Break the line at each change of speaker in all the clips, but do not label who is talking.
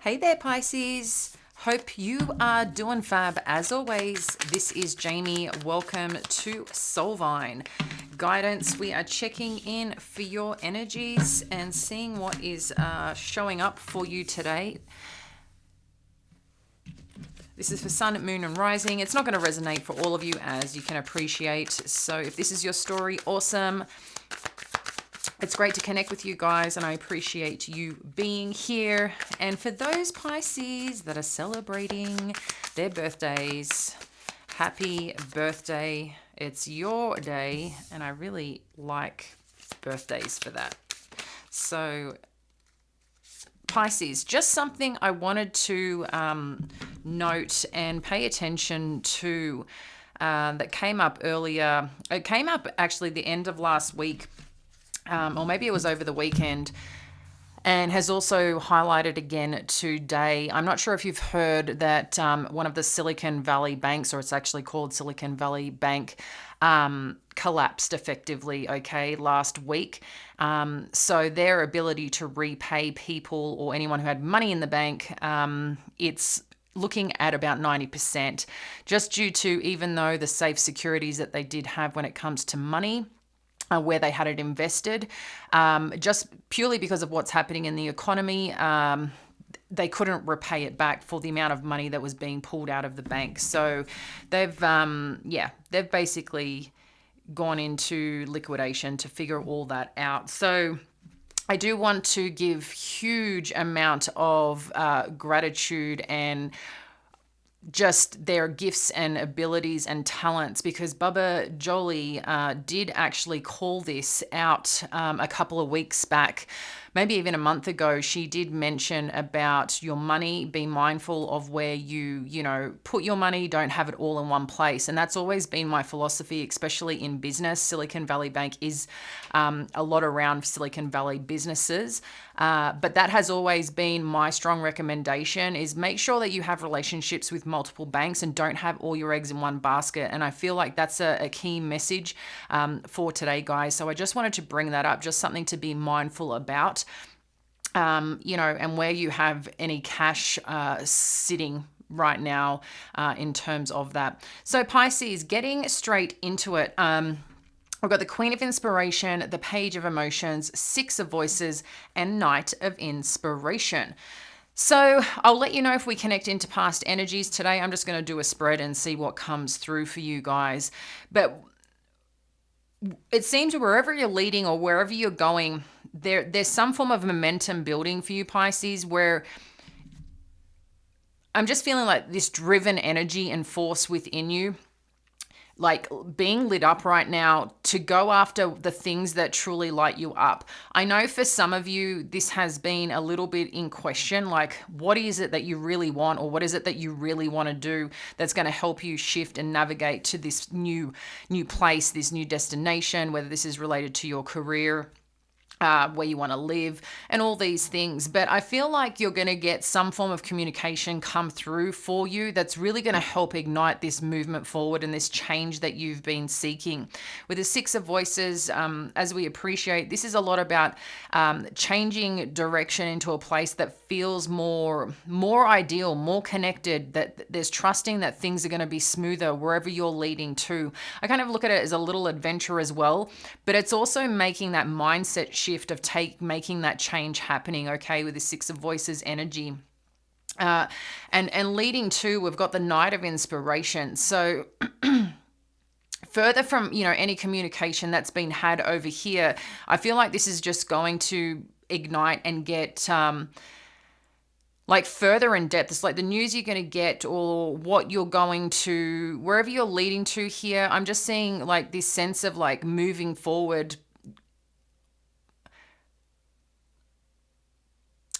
Hey there, Pisces. Hope you are doing fab. As always, this is Jamie. Welcome to Soulvine Guidance. We are checking in for your energies and seeing what is showing up for you today. This is for Sun, Moon, and Rising. It's not going to resonate for all of you, as you can appreciate. So if this is your story, awesome. It's great to connect with you guys, and I appreciate you being here. And for those Pisces that are celebrating their birthdays, happy birthday. It's your day, and I really like birthdays for that. So Pisces, just something I wanted to note and pay attention to that came up earlier. It came up actually the end of last week. Or maybe it was over the weekend, and has also highlighted again today. I'm not sure if you've heard that one of the Silicon Valley banks, or it's actually called Silicon Valley Bank, collapsed effectively, last week. So their ability to repay people or anyone who had money in the bank, it's looking at about 90%, just due to, even though the safe securities that they did have when it comes to money, where they had it invested, just purely because of what's happening in the economy, they couldn't repay it back for the amount of money that was being pulled out of the bank. So they've basically gone into liquidation to figure all that out. So I do want to give huge amount of gratitude and just their gifts and abilities and talents, because Bubba Jolie did actually call this out a couple of weeks back, maybe even a month ago. She did mention about your money, be mindful of where you put your money, don't have it all in one place. And that's always been my philosophy, especially in business. Silicon Valley Bank is a lot around Silicon Valley businesses. But that has always been my strong recommendation, is make sure that you have relationships with multiple banks and don't have all your eggs in one basket. And I feel like that's a key message for today, guys. So I just wanted to bring that up, just something to be mindful about, and where you have any cash sitting right now in terms of that. So Pisces, getting straight into it. We've got the Queen of Inspiration, the Page of Emotions, Six of Voices, and Knight of Inspiration. So I'll let you know if we connect into past energies today. I'm just going to do a spread and see what comes through for you guys. But it seems wherever you're leading or wherever you're going, there's some form of momentum building for you, Pisces, where I'm just feeling like this driven energy and force within you, like being lit up right now to go after the things that truly light you up. I know for some of you, this has been a little bit in question, like what is it that you really want, or what is it that you really want to do that's going to help you shift and navigate to this new place, this new destination, whether this is related to your career, where you want to live, and all these things. But I feel like you're going to get some form of communication come through for you that's really going to help ignite this movement forward and this change that you've been seeking. With the Six of Voices, as we appreciate, this is a lot about changing direction into a place that feels more ideal, more connected, that there's trusting that things are going to be smoother wherever you're leading to. I kind of look at it as a little adventure as well, but it's also making that mindset shift of making that change happening, with the Six of Voices energy. And leading to, we've got the Knight of Inspiration. So further from, any communication that's been had over here, I feel like this is just going to ignite and get further in depth. It's like the news you're going to get, or what you're going to, wherever you're leading to here. I'm just seeing like this sense of like moving forward.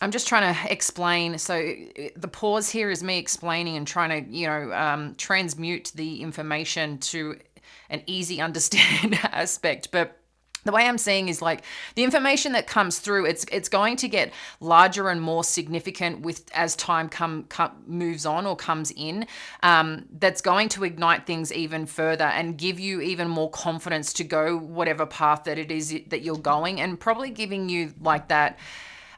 I'm just trying to explain. So the pause here is me explaining and trying to, transmute the information to an easy understand aspect. But the way I'm seeing is like the information that comes through, it's going to get larger and more significant as time moves on or comes in. That's going to ignite things even further and give you even more confidence to go whatever path that it is that you're going, and probably giving you like that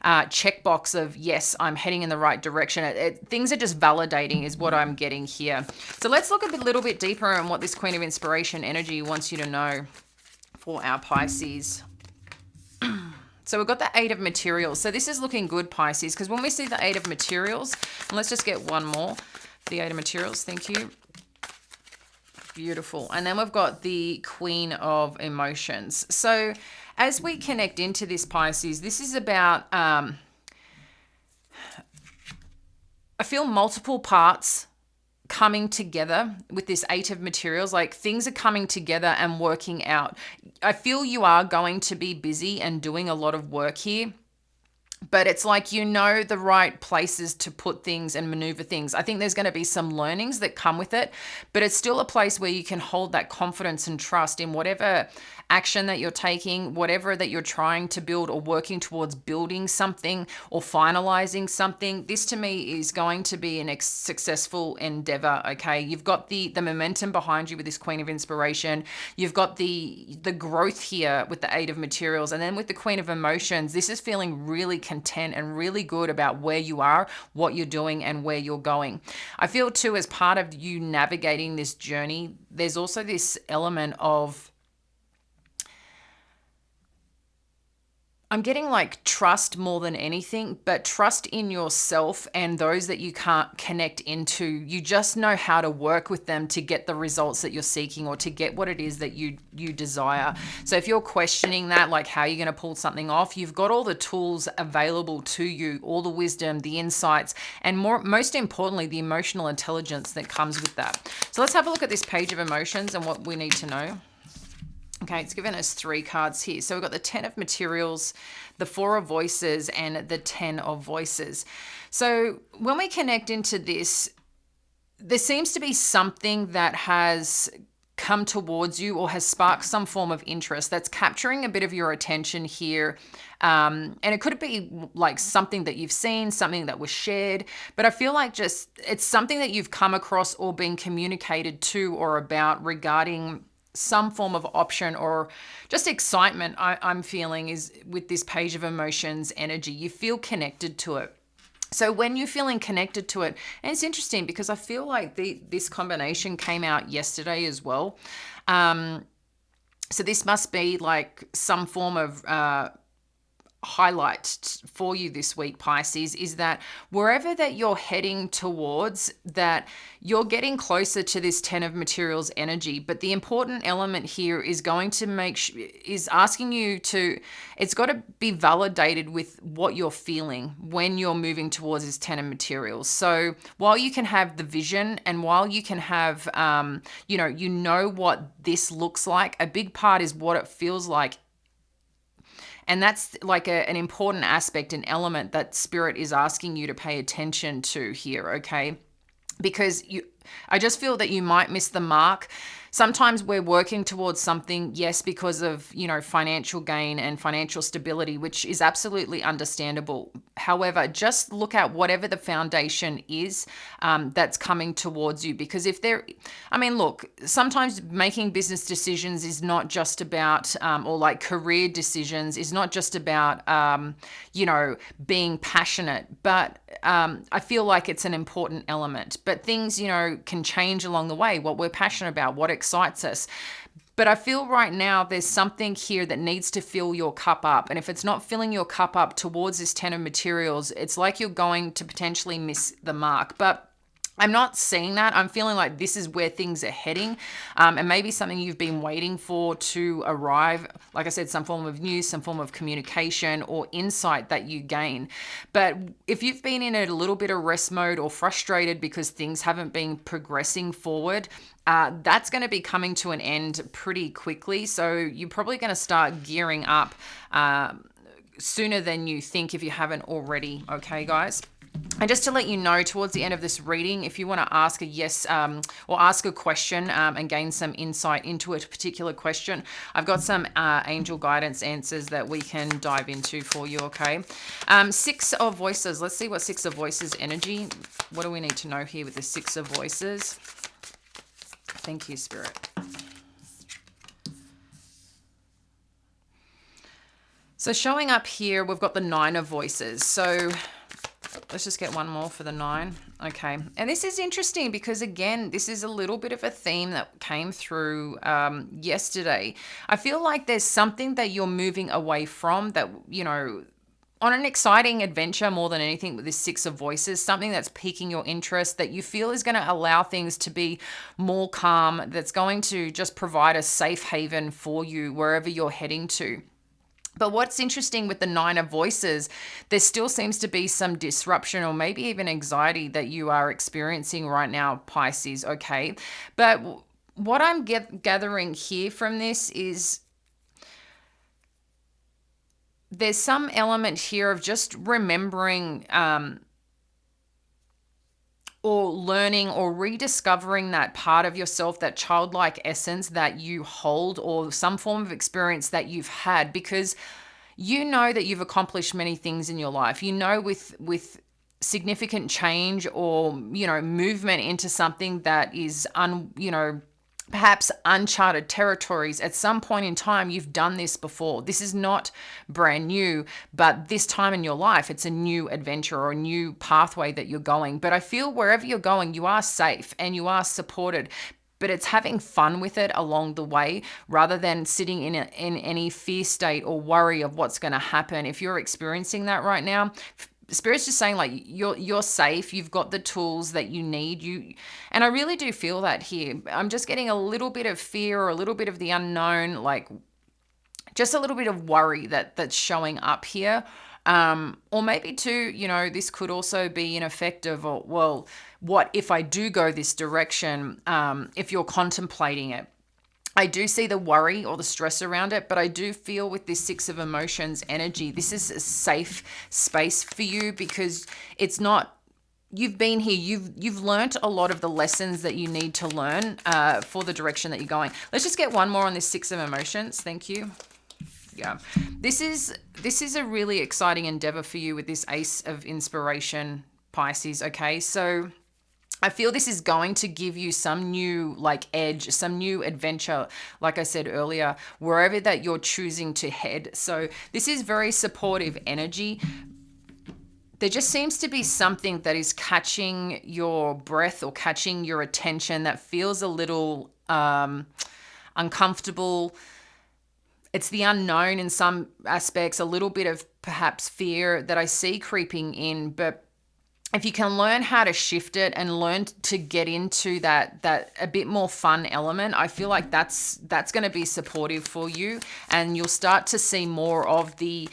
checkbox of, yes, I'm heading in the right direction. Things are just validating is what I'm getting here. So let's look a little bit deeper on what this Queen of Inspiration energy wants you to know for our Pisces. So we've got the Eight of Materials. So this is looking good, Pisces, because when we see the Eight of Materials, and let's just get one more. The Eight of Materials, thank you. Beautiful. And then we've got the Queen of Emotions. So as we connect into this, Pisces, this is about, I feel multiple parts coming together with this Eight of Materials. Like things are coming together and working out. I feel you are going to be busy and doing a lot of work here, but it's like, you know, the right places to put things and maneuver things. I think there's going to be some learnings that come with it, but it's still a place where you can hold that confidence and trust in whatever action that you're taking, whatever that you're trying to build or working towards building something or finalizing something. This to me is going to be an successful endeavor. Okay. You've got the momentum behind you with this Queen of Inspiration. You've got the growth here with the Eight of Materials. And then with the Queen of Emotions, this is feeling really content and really good about where you are, what you're doing, and where you're going. I feel too, as part of you navigating this journey, there's also this element of, I'm getting like trust more than anything, but trust in yourself and those that you can't connect into. You just know how to work with them to get the results that you're seeking or to get what it is that you desire. So if you're questioning that, like how you're going to pull something off, you've got all the tools available to you, all the wisdom, the insights, and most importantly, the emotional intelligence that comes with that. So let's have a look at this Page of Emotions and what we need to know. Okay, it's given us 3 cards here. So we've got the 10 of Materials, the 4 of Voices, and the 10 of Voices. So when we connect into this, there seems to be something that has come towards you or has sparked some form of interest that's capturing a bit of your attention here. And it could be like something that you've seen, something that was shared, but I feel like just it's something that you've come across or been communicated to or about regarding some form of option or just excitement I'm feeling is with this Page of Emotions energy. You feel connected to it. So when you're feeling connected to it, and it's interesting because I feel like this combination came out yesterday as well. So this must be like some form of highlight for you this week, Pisces, is that wherever that you're heading towards, that you're getting closer to this 10 of Materials energy. But the important element here is going to is asking you to, it's got to be validated with what you're feeling when you're moving towards this 10 of Materials. So while you can have the vision and while you can have, you know what this looks like, a big part is what it feels like. And that's like an important aspect, an element that Spirit is asking you to pay attention to here, okay? Because I just feel that you might miss the mark. Sometimes we're working towards something, yes, because of, financial gain and financial stability, which is absolutely understandable. However, just look at whatever the foundation is that's coming towards you. Because look, sometimes making business decisions is not just about, or like career decisions is not just about, being passionate, but I feel like it's an important element. But things, can change along the way, what we're passionate about, what excites us. But I feel right now there's something here that needs to fill your cup up. And if it's not filling your cup up towards this 10 of Materials, it's like you're going to potentially miss the mark. But I'm not seeing that. I'm feeling like this is where things are heading, and maybe something you've been waiting for to arrive. Like I said, some form of news, some form of communication or insight that you gain. But if you've been in a little bit of rest mode or frustrated because things haven't been progressing forward, that's going to be coming to an end pretty quickly. So you're probably going to start gearing up sooner than you think if you haven't already. Okay, guys? And just to let you know, towards the end of this reading, if you want to ask a yes or ask a question and gain some insight into a particular question, I've got some angel guidance answers that we can dive into for you, okay? 6 of Voices. Let's see what 6 of Voices energy. What do we need to know here with the 6 of Voices? Thank you, Spirit. So showing up here, we've got the Nine of Voices. So let's just get one more for the 9. Okay. And this is interesting because, again, this is a little bit of a theme that came through yesterday. I feel like there's something that you're moving away from that, on an exciting adventure more than anything with this 6 of Voices, something that's piquing your interest that you feel is going to allow things to be more calm, that's going to just provide a safe haven for you wherever you're heading to. But what's interesting with the 9 of Voices, there still seems to be some disruption or maybe even anxiety that you are experiencing right now, Pisces, okay? But what I'm gathering here from this is there's some element here of just remembering or learning or rediscovering that part of yourself, that childlike essence that you hold, or some form of experience that you've had, because you know that you've accomplished many things in your life. You know, with significant change or, movement into something that is perhaps uncharted territories, at some point in time, you've done this before. This is not brand new, but this time in your life, it's a new adventure or a new pathway that you're going. But I feel wherever you're going, you are safe and you are supported. But it's having fun with it along the way rather than sitting in any fear state or worry of what's going to happen. If you're experiencing that right now, Spirit's just saying, like, you're safe. You've got the tools that you need. And I really do feel that here. I'm just getting a little bit of fear or a little bit of the unknown, like just a little bit of worry that's showing up here. Or maybe too, this could also be an effect of, well, what if I do go this direction? If you're contemplating it. I do see the worry or the stress around it, but I do feel with this 6 of Emotions energy, this is a safe space for you because it's not, you've been here, you've learnt a lot of the lessons that you need to learn for the direction that you're going. Let's just get one more on this 6 of Emotions. Thank you. Yeah. This is a really exciting endeavor for you with this Ace of Inspiration, Pisces, okay? So I feel this is going to give you some new edge, some new adventure, like I said earlier, wherever that you're choosing to head. So this is very supportive energy. There just seems to be something that is catching your breath or catching your attention that feels a little uncomfortable. It's the unknown in some aspects, a little bit of perhaps fear that I see creeping in, but if you can learn how to shift it and learn to get into that a bit more fun element, I feel like that's going to be supportive for you, and you'll start to see more of the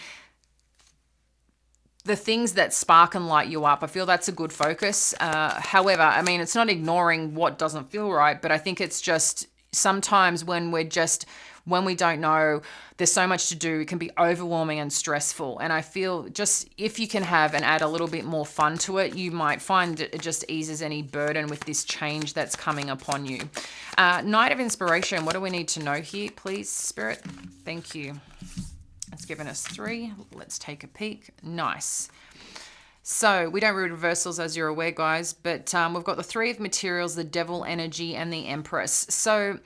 things that spark and light you up. I feel that's a good focus. However, I mean, it's not ignoring what doesn't feel right, but I think it's just sometimes when we don't know, there's so much to do, it can be overwhelming and stressful. And I feel just if you can have and add a little bit more fun to it, you might find it just eases any burden with this change that's coming upon you. Knight of Inspiration, what do we need to know here, please, Spirit? Thank you. It's given us 3. Let's take a peek. Nice. So we don't read reversals, as you're aware, guys, but we've got the 3 of Materials, the Devil energy, and the Empress. So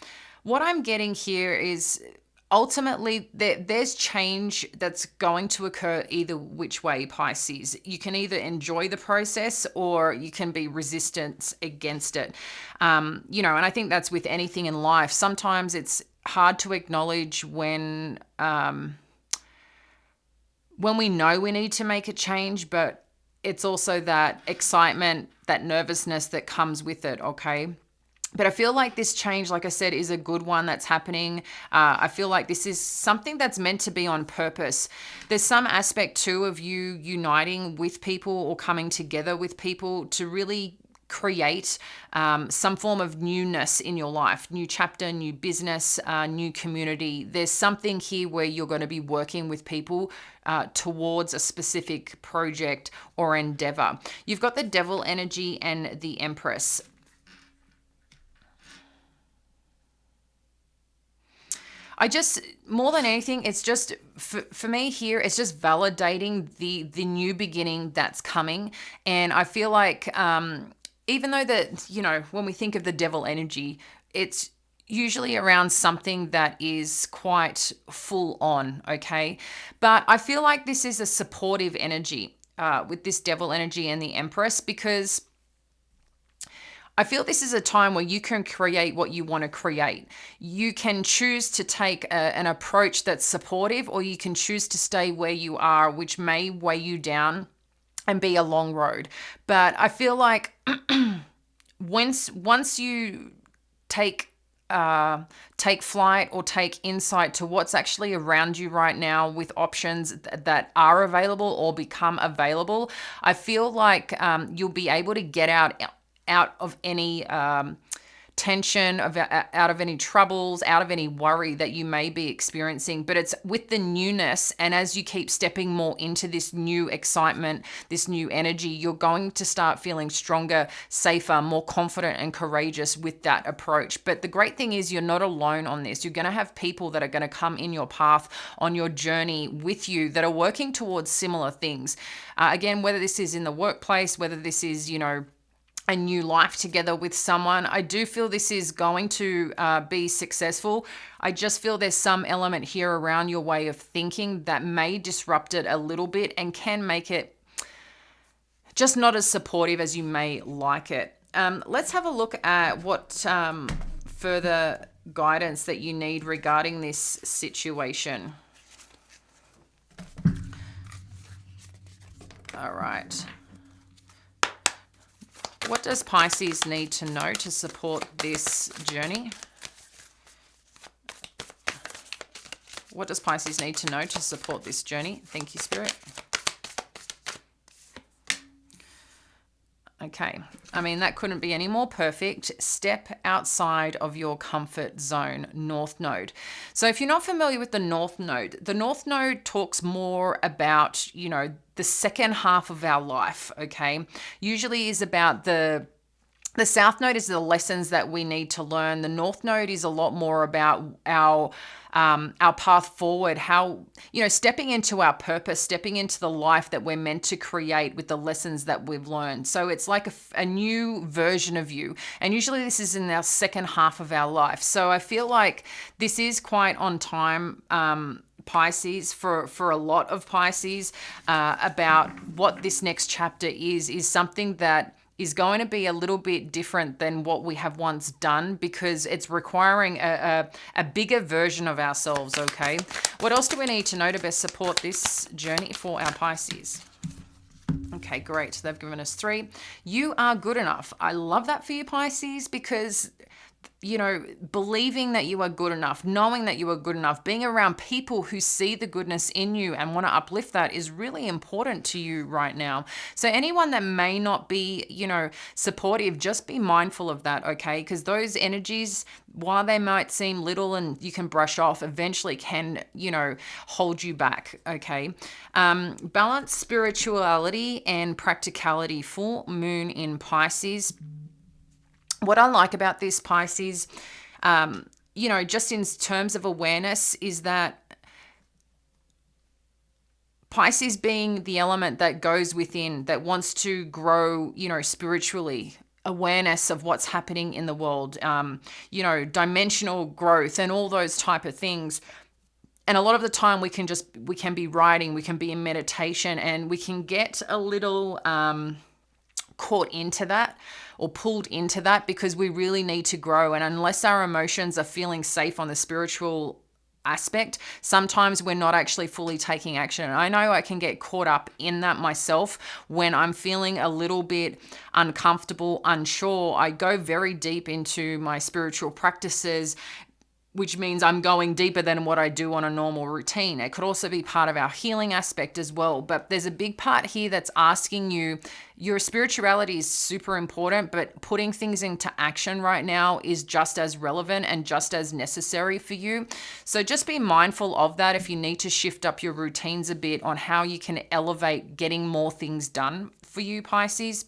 what I'm getting here is ultimately there's change that's going to occur either which way, Pisces. You can either enjoy the process or you can be resistant against it. And I think that's with anything in life. Sometimes it's hard to acknowledge when we know we need to make a change, but it's also that excitement, that nervousness that comes with it, okay? But I feel like this change, like I said, is a good one that's happening. I feel like this is something that's meant to be on purpose. There's some aspect too of you uniting with people or coming together with people to really create some form of newness in your life, new chapter, new business, new community. There's something here where you're going to be working with people towards a specific project or endeavor. You've got the Devil energy and the Empress. More than anything, it's just, for me here, it's just validating the new beginning that's coming. And I feel like, even though that, when we think of the Devil energy, it's usually around something that is quite full on, okay? But I feel like this is a supportive energy with this devil energy and the Empress, because I feel this is a time where you can create what you want to create. You can choose to take an approach that's supportive, or you can choose to stay where you are, which may weigh you down and be a long road. But I feel like once you take take flight or take insight to what's actually around you right now with options that are available or become available, I feel like you'll be able to get out of any tension, out of any troubles, out of any worry that you may be experiencing. But it's with the newness, and as you keep stepping more into this new excitement, this new energy, you're going to start feeling stronger, safer, more confident and courageous with that approach. But the great thing is you're not alone on this. You're going to have people that are going to come in your path on your journey with you that are working towards similar things. Again, whether this is in the workplace, whether this is, a new life together with someone, I do feel this is going to be successful. I just feel there's some element here around your way of thinking that may disrupt it a little bit and can make it just not as supportive as you may like it. Let's have a look at what further guidance that you need regarding this situation. All right. What does Pisces need to know to support this journey? What does Pisces need to know to support this journey? Thank you, Spirit. Okay, I mean, that couldn't be any more perfect. Step outside of your comfort zone, North Node. So if you're not familiar with the North Node talks more about, the second half of our life, okay? Usually is about the South Node is the lessons that we need to learn. The North Node is a lot more about our path forward, how, stepping into our purpose, stepping into the life that we're meant to create with the lessons that we've learned. So it's like a new version of you. And usually this is in our second half of our life. So I feel like this is quite on time, Pisces, for a lot of Pisces, about what this next chapter is something that is going to be a little bit different than what we have once done, because it's requiring a bigger version of ourselves, okay? What else do we need to know to best support this journey for our Pisces? Okay, great. They've given us 3. You are good enough. I love that for you, Pisces, because believing that you are good enough, knowing that you are good enough, being around people who see the goodness in you and want to uplift that is really important to you right now. So anyone that may not be, supportive, just be mindful of that, okay? Because those energies, while they might seem little and you can brush off, eventually can, hold you back, okay? Balance spirituality and practicality. Full moon in Pisces. What I like about this, Pisces, just in terms of awareness, is that Pisces being the element that goes within, that wants to grow, spiritually, awareness of what's happening in the world, dimensional growth and all those type of things. And a lot of the time we can be writing, we can be in meditation, and we can get a little caught into that or pulled into that, because we really need to grow. And unless our emotions are feeling safe on the spiritual aspect, sometimes we're not actually fully taking action. And I know I can get caught up in that myself. When I'm feeling a little bit uncomfortable, unsure, I go very deep into my spiritual practices, which means I'm going deeper than what I do on a normal routine. It could also be part of our healing aspect as well. But there's a big part here that's asking you, your spirituality is super important, but putting things into action right now is just as relevant and just as necessary for you. So just be mindful of that if you need to shift up your routines a bit on how you can elevate getting more things done for you, Pisces.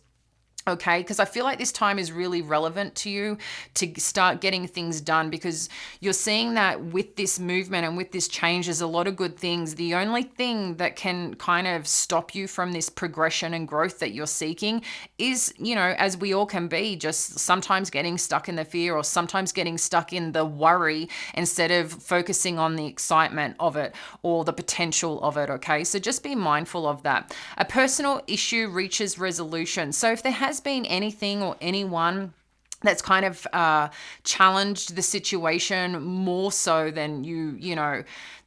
Okay, because I feel like this time is really relevant to you to start getting things done, because you're seeing that with this movement and with this change, there's a lot of good things. The only thing that can kind of stop you from this progression and growth that you're seeking is, as we all can be, just sometimes getting stuck in the fear or sometimes getting stuck in the worry instead of focusing on the excitement of it or the potential of it. Okay, so just be mindful of that. A personal issue reaches resolution. So if there has been anything or anyone that's kind of challenged the situation more so than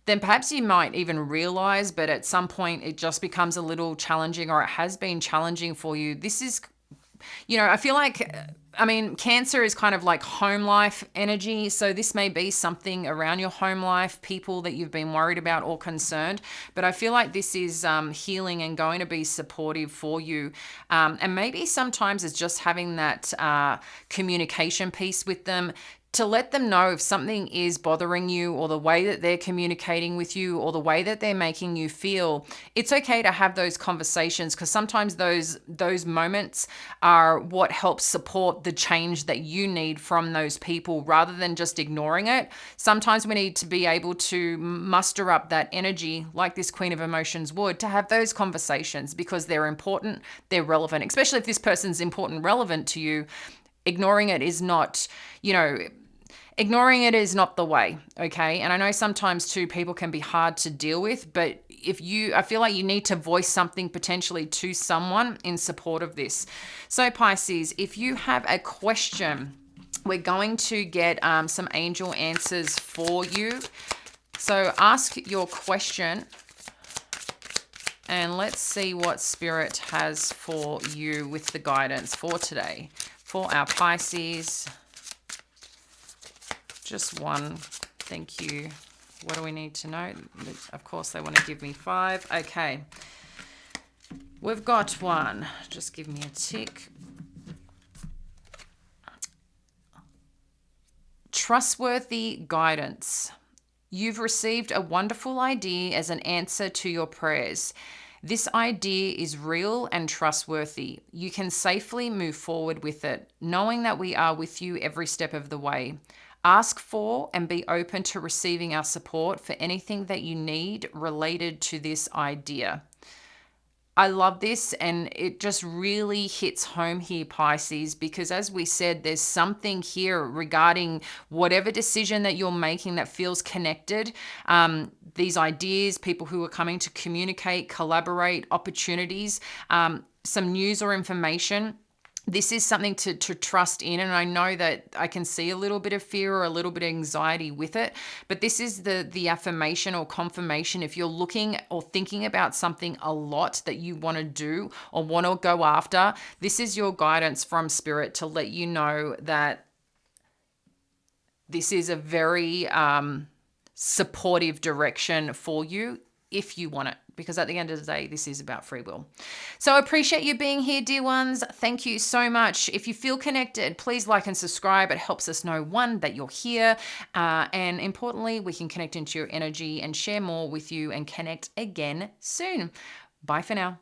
then perhaps you might even realize, but at some point it just becomes a little challenging, or it has been challenging for you. This is, I feel like, Cancer is kind of like home life energy. So this may be something around your home life, people that you've been worried about or concerned. But I feel like this is healing and going to be supportive for you. And maybe sometimes it's just having that communication piece with them, to let them know if something is bothering you, or the way that they're communicating with you, or the way that they're making you feel. It's okay to have those conversations, because sometimes those moments are what helps support the change that you need from those people, rather than just ignoring it. Sometimes we need to be able to muster up that energy, like this Queen of Emotions would, to have those conversations, because they're important, they're relevant, especially if this person's important, relevant to you. Ignoring it is not, ignoring it is not the way, okay? And I know sometimes too, people can be hard to deal with, but I feel like you need to voice something potentially to someone in support of this. So Pisces, if you have a question, we're going to get some angel answers for you. So ask your question, and let's see what Spirit has for you with the guidance for today. For our Pisces, just one, thank you. What do we need to know? Of course, they want to give me 5. Okay, we've got 1. Just give me a tick. Trustworthy guidance. You've received a wonderful idea as an answer to your prayers. This idea is real and trustworthy. You can safely move forward with it, knowing that we are with you every step of the way. Ask for and be open to receiving our support for anything that you need related to this idea. I love this, and it just really hits home here, Pisces, because as we said, there's something here regarding whatever decision that you're making that feels connected. These ideas, people who are coming to communicate, collaborate, opportunities, some news or information. This is something to trust in, and I know that I can see a little bit of fear or a little bit of anxiety with it, but this is the affirmation or confirmation. If you're looking or thinking about something a lot that you want to do or want to go after, this is your guidance from Spirit to let you know that this is a very supportive direction for you if you want it. Because at the end of the day, this is about free will. So I appreciate you being here, dear ones. Thank you so much. If you feel connected, please like and subscribe. It helps us know, one, that you're here. And importantly, we can connect into your energy and share more with you and connect again soon. Bye for now.